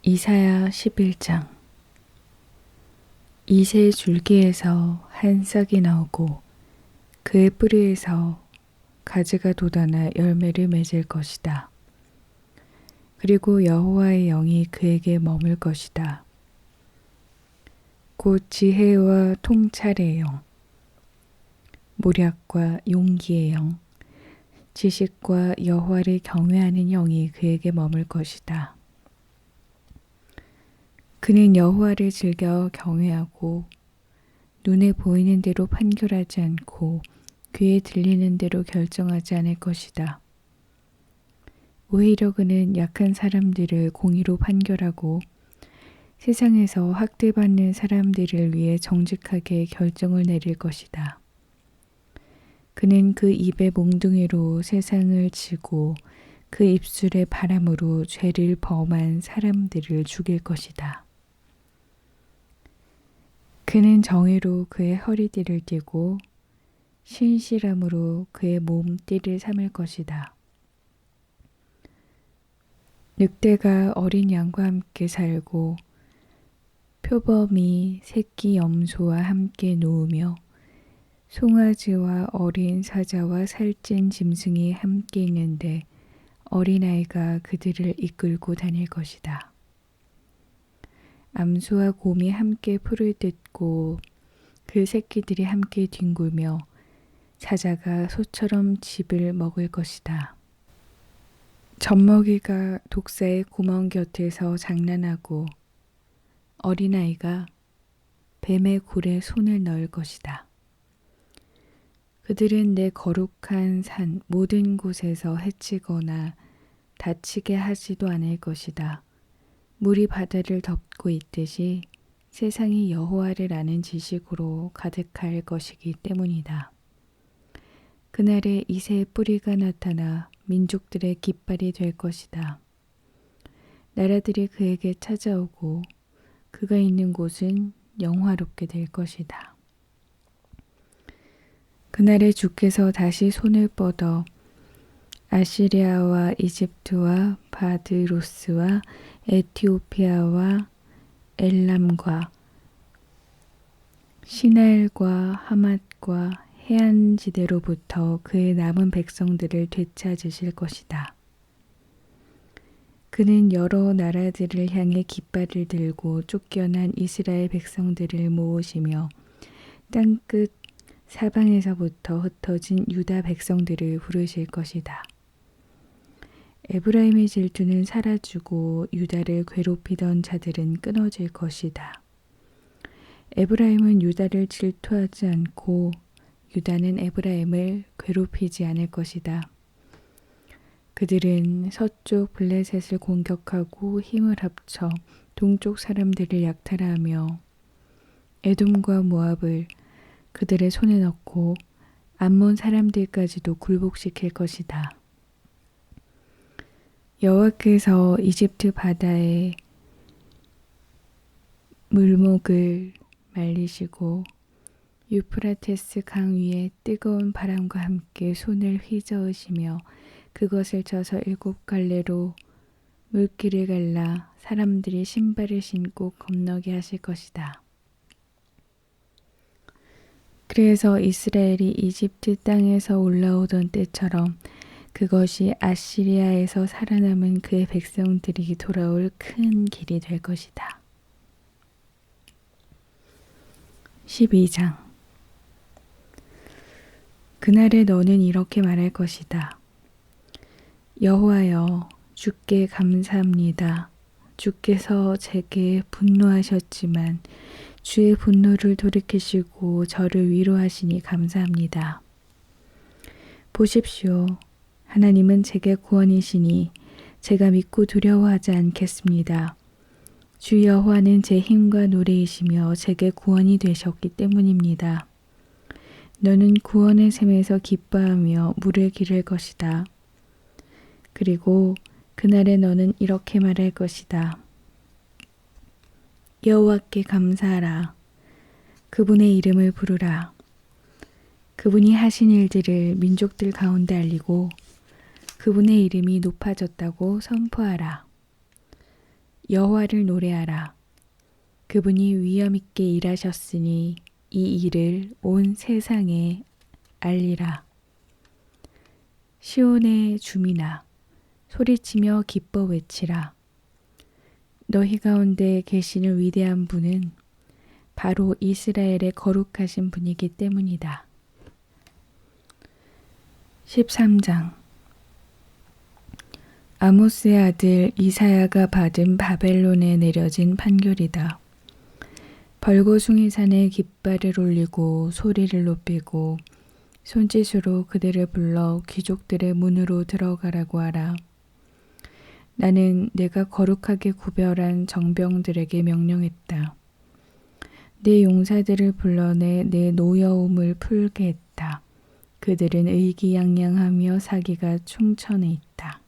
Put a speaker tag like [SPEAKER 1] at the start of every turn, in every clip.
[SPEAKER 1] 이사야 11장. 이새 줄기에서 한 싹이 나오고 그의 뿌리에서 가지가 돋아나 열매를 맺을 것이다. 그리고 여호와의 영이 그에게 머물 것이다. 곧 지혜와 통찰의 영, 모략과 용기의 영, 지식과 여호와를 경외하는 영이 그에게 머물 것이다. 그는 여호와를 즐겨 경외하고 눈에 보이는 대로 판결하지 않고 귀에 들리는 대로 결정하지 않을 것이다. 오히려 그는 약한 사람들을 공의로 판결하고 세상에서 학대받는 사람들을 위해 정직하게 결정을 내릴 것이다. 그는 그 입의 몽둥이로 세상을 치고 그 입술의 바람으로 죄를 범한 사람들을 죽일 것이다. 그는 정의로 그의 허리띠를 띠고 신실함으로 그의 몸띠를 삼을 것이다. 늑대가 어린 양과 함께 살고 표범이 새끼 염소와 함께 누우며 송아지와 어린 사자와 살찐 짐승이 함께 있는데 어린아이가 그들을 이끌고 다닐 것이다. 암소와 곰이 함께 풀을 뜯고 그 새끼들이 함께 뒹굴며 사자가 소처럼 짚을 먹을 것이다. 젖먹이가 독사의 구멍 곁에서 장난하고 어린아이가 뱀의 굴에 손을 넣을 것이다. 그들은 내 거룩한 산 모든 곳에서 해치거나 다치게 하지도 않을 것이다. 물이 바다를 덮고 있듯이 세상이 여호와를 아는 지식으로 가득할 것이기 때문이다. 그날에 이새의 뿌리가 나타나 민족들의 깃발이 될 것이다. 나라들이 그에게 찾아오고 그가 있는 곳은 영화롭게 될 것이다. 그날에 주께서 다시 손을 뻗어 아시리아와 이집트와 바드로스와 에티오피아와 엘람과 시날과 하맛과 해안지대로부터 그의 남은 백성들을 되찾으실 것이다. 그는 여러 나라들을 향해 깃발을 들고 쫓겨난 이스라엘 백성들을 모으시며 땅끝 사방에서부터 흩어진 유다 백성들을 부르실 것이다. 에브라임의 질투는 사라지고 유다를 괴롭히던 자들은 끊어질 것이다. 에브라임은 유다를 질투하지 않고 유다는 에브라임을 괴롭히지 않을 것이다. 그들은 서쪽 블레셋을 공격하고 힘을 합쳐 동쪽 사람들을 약탈하며 에돔과 모압을 그들의 손에 넣고 암몬 사람들까지도 굴복시킬 것이다. 여호와께서 이집트 바다의 물목을 말리시고 유프라테스 강 위에 뜨거운 바람과 함께 손을 휘저으시며 그것을 쳐서 7갈래로 물길을 갈라 사람들이 신발을 신고 건너게 하실 것이다. 그래서 이스라엘이 이집트 땅에서 올라오던 때처럼 그것이 아시리아에서 살아남은 그의 백성들이 돌아올 큰 길이 될 것이다. 12장. 그날에 너는 이렇게 말할 것이다. 여호와여, 주께 감사합니다. 주께서 제게 분노하셨지만 주의 분노를 돌이키시고 저를 위로하시니 감사합니다. 보십시오. 하나님은 제게 구원이시니 제가 믿고 두려워하지 않겠습니다. 주 여호와는 제 힘과 노래이시며 제게 구원이 되셨기 때문입니다. 너는 구원의 샘에서 기뻐하며 물을 기를 것이다. 그리고 그날에 너는 이렇게 말할 것이다. 여호와께 감사하라. 그분의 이름을 부르라. 그분이 하신 일들을 민족들 가운데 알리고 그분의 이름이 높아졌다고 선포하라. 여호와를 노래하라. 그분이 위엄 있게 일하셨으니 이 일을 온 세상에 알리라. 시온의 주민아, 소리치며 기뻐 외치라. 너희 가운데 계시는 위대한 분은 바로 이스라엘의 거룩하신 분이기 때문이다. 13장. 아모스의 아들 이사야가 받은 바벨론에 내려진 판결이다. 벌거숭이 산에 깃발을 올리고 소리를 높이고 손짓으로 그들을 불러 귀족들의 문으로 들어가라고 하라. 나는 내가 거룩하게 구별한 정병들에게 명령했다. 내 용사들을 불러내 내 노여움을 풀게 했다. 그들은 의기양양하며 사기가 충천해 있다.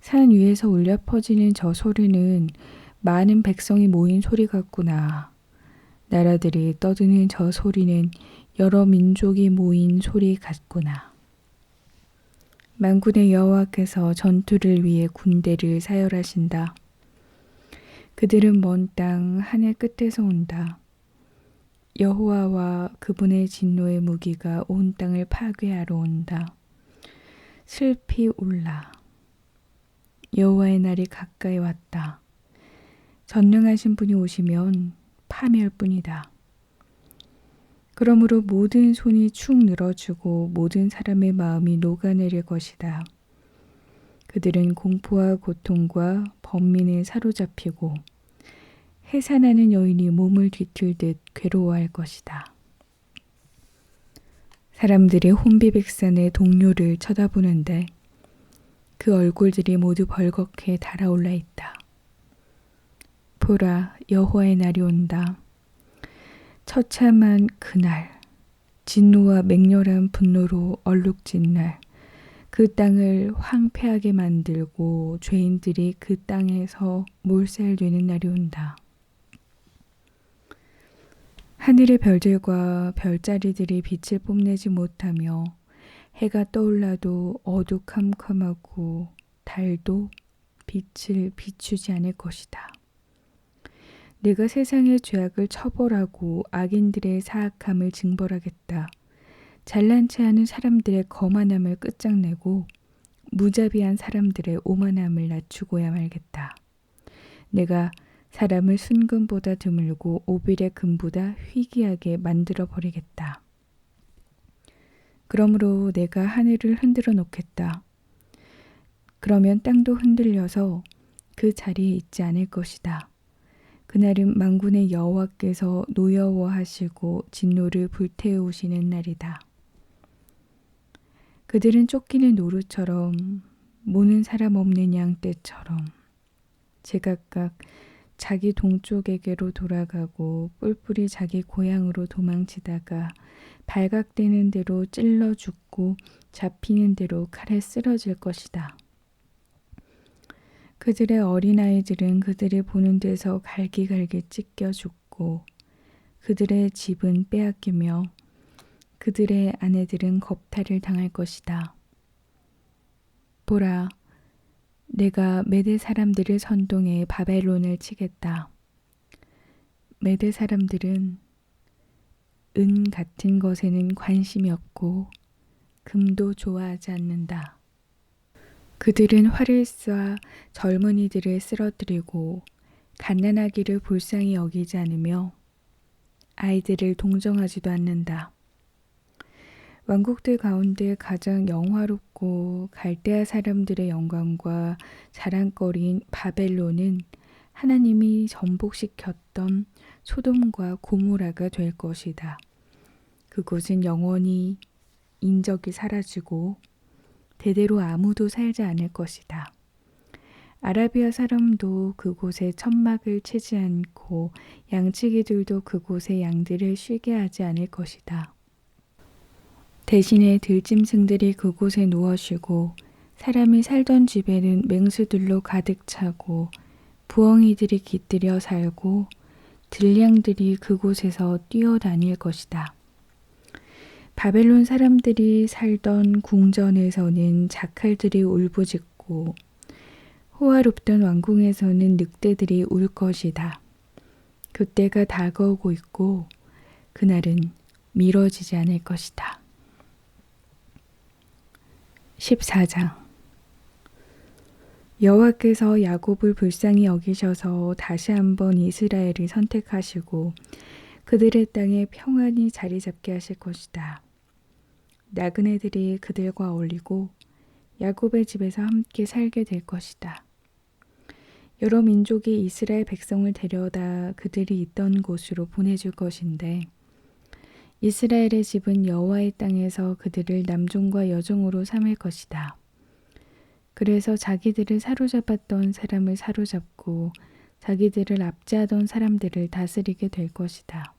[SPEAKER 1] 산 위에서 울려 퍼지는 저 소리는 많은 백성이 모인 소리 같구나. 나라들이 떠드는 저 소리는 여러 민족이 모인 소리 같구나. 만군의 여호와께서 전투를 위해 군대를 사열하신다. 그들은 먼 땅 하늘 끝에서 온다. 여호와와 그분의 진노의 무기가 온 땅을 파괴하러 온다. 슬피 울라. 여호와의 날이 가까이 왔다. 전능하신 분이 오시면 파멸뿐이다. 그러므로 모든 손이 축 늘어지고 모든 사람의 마음이 녹아내릴 것이다. 그들은 공포와 고통과 번민에 사로잡히고 해산하는 여인이 몸을 뒤틀듯 괴로워할 것이다. 사람들이 혼비백산의 동료를 쳐다보는데 그 얼굴들이 모두 벌겋게 달아올라 있다. 보라, 여호와의 날이 온다. 처참한 그날, 진노와 맹렬한 분노로 얼룩진 날, 그 땅을 황폐하게 만들고 죄인들이 그 땅에서 몰살되는 날이 온다. 하늘의 별들과 별자리들이 빛을 뽐내지 못하며 해가 떠올라도 어두컴컴하고 달도 빛을 비추지 않을 것이다. 내가 세상의 죄악을 처벌하고 악인들의 사악함을 징벌하겠다. 잘난 체 하는 사람들의 거만함을 끝장내고 무자비한 사람들의 오만함을 낮추고야 말겠다. 내가 사람을 순금보다 드물고 오빌의 금보다 희귀하게 만들어 버리겠다. 그러므로 내가 하늘을 흔들어 놓겠다. 그러면 땅도 흔들려서 그 자리에 있지 않을 것이다. 그날은 만군의 여호와께서 노여워하시고 진노를 불태우시는 날이다. 그들은 쫓기는 노루처럼 모는 사람 없는 양 떼처럼 제각각 자기 동쪽에게로 돌아가고 뿔뿔이 자기 고향으로 도망치다가 발각되는 대로 찔러 죽고 잡히는 대로 칼에 쓰러질 것이다. 그들의 어린아이들은 그들이 보는 데서 갈기갈기 찢겨 죽고 그들의 집은 빼앗기며 그들의 아내들은 겁탈을 당할 것이다. 보라, 내가 메대 사람들을 선동해 바벨론을 치겠다. 메대 사람들은 은 같은 것에는 관심이 없고 금도 좋아하지 않는다. 그들은 활을 쏴 젊은이들을 쓰러뜨리고 갓난아기를 불쌍히 여기지 않으며 아이들을 동정하지도 않는다. 왕국들 가운데 가장 영화롭고 갈대아 사람들의 영광과 자랑거리인 바벨론은 하나님이 전복시켰던 소돔과 고모라가 될 것이다. 그곳은 영원히 인적이 사라지고 대대로 아무도 살지 않을 것이다. 아라비아 사람도 그곳에 천막을 치지 않고 양치기들도 그곳에 양들을 쉬게 하지 않을 것이다. 대신에 들짐승들이 그곳에 누워 쉬고 사람이 살던 집에는 맹수들로 가득 차고 부엉이들이 깃들여 살고 들량들이 그곳에서 뛰어다닐 것이다. 바벨론 사람들이 살던 궁전에서는 자칼들이 울부짖고 호화롭던 왕궁에서는 늑대들이 울 것이다. 그때가 다가오고 있고 그날은 미뤄지지 않을 것이다. 14장 여호와께서 야곱을 불쌍히 여기셔서 다시 한번 이스라엘을 선택하시고 그들의 땅에 평안히 자리 잡게 하실 것이다. 나그네들이 그들과 어울리고 야곱의 집에서 함께 살게 될 것이다. 여러 민족이 이스라엘 백성을 데려다 그들이 있던 곳으로 보내줄 것인데 이스라엘의 집은 여호와의 땅에서 그들을 남종과 여종으로 삼을 것이다. 그래서 자기들을 사로잡았던 사람을 사로잡고 자기들을 압제하던 사람들을 다스리게 될 것이다.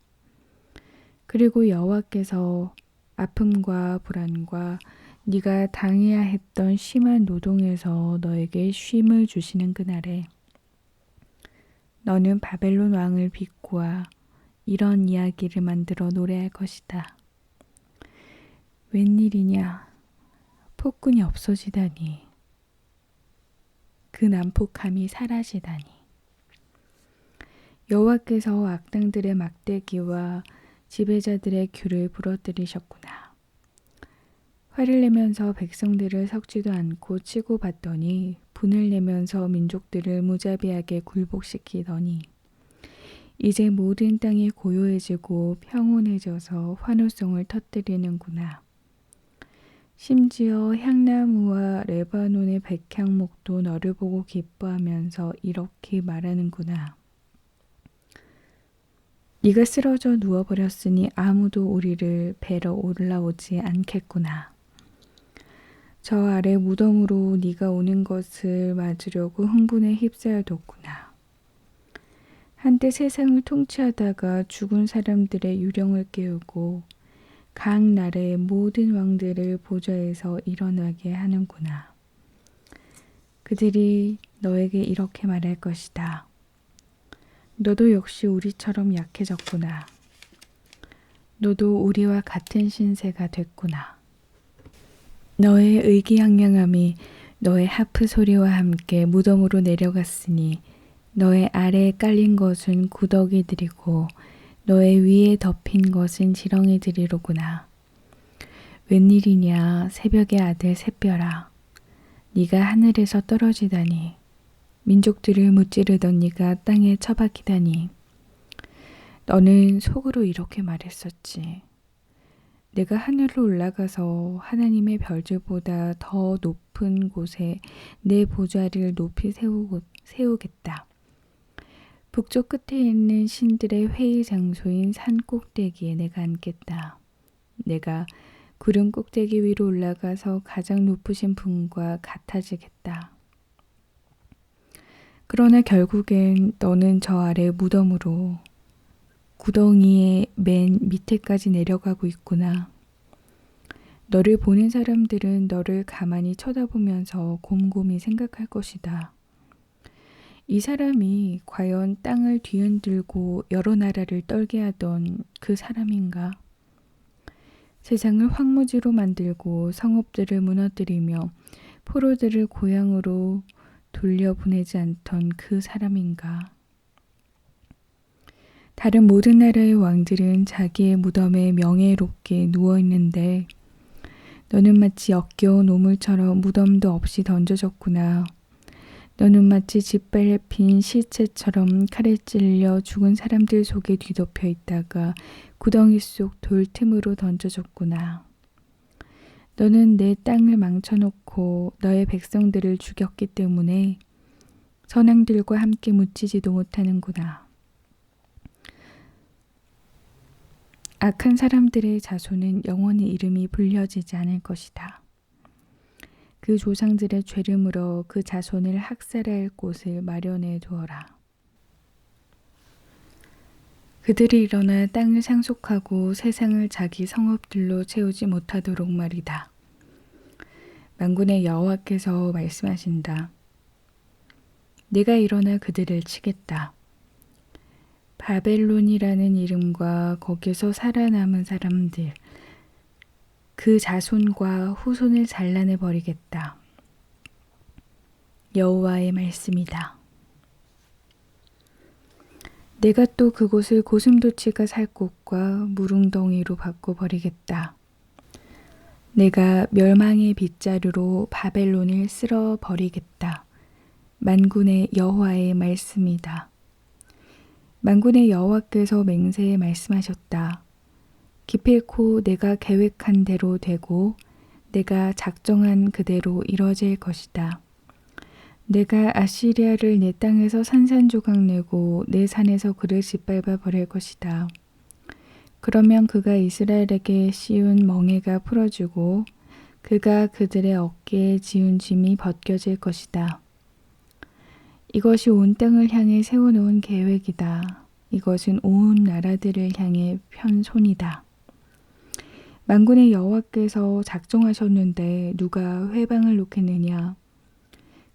[SPEAKER 1] 그리고 여호와께서 아픔과 불안과 네가 당해야 했던 심한 노동에서 너에게 쉼을 주시는 그날에 너는 바벨론 왕을 비꼬아 이런 이야기를 만들어 노래할 것이다. 웬일이냐? 폭군이 없어지다니. 그 난폭함이 사라지다니. 여호와께서 악당들의 막대기와 지배자들의 규를 부러뜨리셨구나. 화를 내면서 백성들을 섞지도 않고 치고받더니 분을 내면서 민족들을 무자비하게 굴복시키더니 이제 모든 땅이 고요해지고 평온해져서 환호성을 터뜨리는구나. 심지어 향나무와 레바논의 백향목도 너를 보고 기뻐하면서 이렇게 말하는구나. 네가 쓰러져 누워버렸으니 아무도 우리를 뵈러 올라오지 않겠구나. 저 아래 무덤으로 네가 오는 것을 맞으려고 흥분에 휩싸여뒀구나. 한때 세상을 통치하다가 죽은 사람들의 유령을 깨우고 각 나라의 모든 왕들을 보좌에서 일어나게 하는구나. 그들이 너에게 이렇게 말할 것이다. 너도 역시 우리처럼 약해졌구나. 너도 우리와 같은 신세가 됐구나. 너의 의기양양함이 너의 하프 소리와 함께 무덤으로 내려갔으니 너의 아래에 깔린 것은 구더기들이고 너의 위에 덮인 것은 지렁이들이로구나. 웬일이냐 새벽의 아들 샛별아. 네가 하늘에서 떨어지다니. 민족들을 무찌르던 네가 땅에 처박히다니. 너는 속으로 이렇게 말했었지. 내가 하늘로 올라가서 하나님의 별들보다 더 높은 곳에 내 보좌를 높이 세우겠다. 북쪽 끝에 있는 신들의 회의 장소인 산 꼭대기에 내가 앉겠다. 내가 구름 꼭대기 위로 올라가서 가장 높으신 분과 같아지겠다. 그러나 결국엔 너는 저 아래 무덤으로 구덩이의 맨 밑에까지 내려가고 있구나. 너를 보는 사람들은 너를 가만히 쳐다보면서 곰곰이 생각할 것이다. 이 사람이 과연 땅을 뒤흔들고 여러 나라를 떨게 하던 그 사람인가? 세상을 황무지로 만들고 성읍들을 무너뜨리며 포로들을 고향으로 돌려보내지 않던 그 사람인가? 다른 모든 나라의 왕들은 자기의 무덤에 명예롭게 누워있는데 너는 마치 역겨운 오물처럼 무덤도 없이 던져졌구나. 너는 마치 짓밟힌 시체처럼 칼에 찔려 죽은 사람들 속에 뒤덮여 있다가 구덩이 속 돌 틈으로 던져졌구나. 너는 내 땅을 망쳐놓고 너의 백성들을 죽였기 때문에 선왕들과 함께 묻히지도 못하는구나. 악한 사람들의 자손은 영원히 이름이 불려지지 않을 것이다. 그 조상들의 죄를 물어 그 자손을 학살할 곳을 마련해 두어라. 그들이 일어나 땅을 상속하고 세상을 자기 성읍들로 채우지 못하도록 말이다. 만군의 여호와께서 말씀하신다. 내가 일어나 그들을 치겠다. 바벨론이라는 이름과 거기서 살아남은 사람들, 그 자손과 후손을 잘라내 버리겠다. 여호와의 말씀이다. 내가 또 그곳을 고슴도치가 살 곳과 무릉덩이로 바꿔버리겠다. 내가 멸망의 빗자루로 바벨론을 쓸어버리겠다. 만군의 여호와의 말씀이다. 만군의 여호와께서 맹세에 말씀하셨다. 기필코 내가 계획한 대로 되고 내가 작정한 그대로 이뤄질 것이다. 내가 아시리아를 내 땅에서 산산조각 내고 내 산에서 그를 짓밟아 버릴 것이다. 그러면 그가 이스라엘에게 씌운 멍에가 풀어지고 그가 그들의 어깨에 지운 짐이 벗겨질 것이다. 이것이 온 땅을 향해 세워놓은 계획이다. 이것은 온 나라들을 향해 편 손이다. 만군의 여호와께서 작정하셨는데 누가 회방을 놓겠느냐?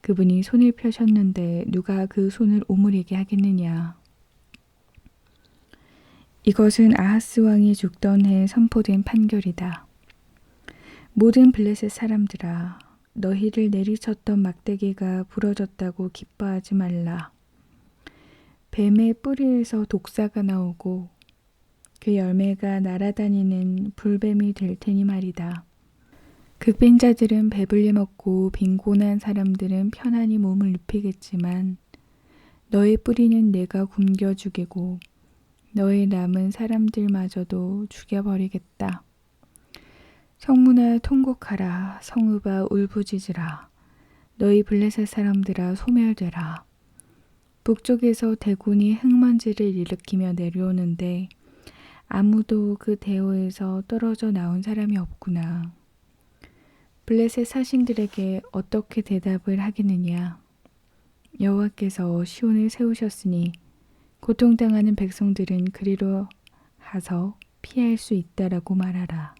[SPEAKER 1] 그분이 손을 펴셨는데 누가 그 손을 오므리게 하겠느냐? 이것은 아하스 왕이 죽던 해에 선포된 판결이다. 모든 블레셋 사람들아, 너희를 내리쳤던 막대기가 부러졌다고 기뻐하지 말라. 뱀의 뿌리에서 독사가 나오고 그 열매가 날아다니는 불뱀이 될 테니 말이다. 극빈자들은 배불리 먹고 빈곤한 사람들은 편안히 몸을 눕히겠지만 너의 뿌리는 내가 굶겨 죽이고 너의 남은 사람들마저도 죽여버리겠다. 성문아 통곡하라. 성읍아 울부짖으라. 너희 블레셋 사람들아 소멸되라. 북쪽에서 대군이 흙먼지를 일으키며 내려오는데 아무도 그 대오에서 떨어져 나온 사람이 없구나. 블레셋 사신들에게 어떻게 대답을 하겠느냐. 여호와께서 시온을 세우셨으니 고통당하는 백성들은 그리로 가서 피할 수 있다라고 말하라.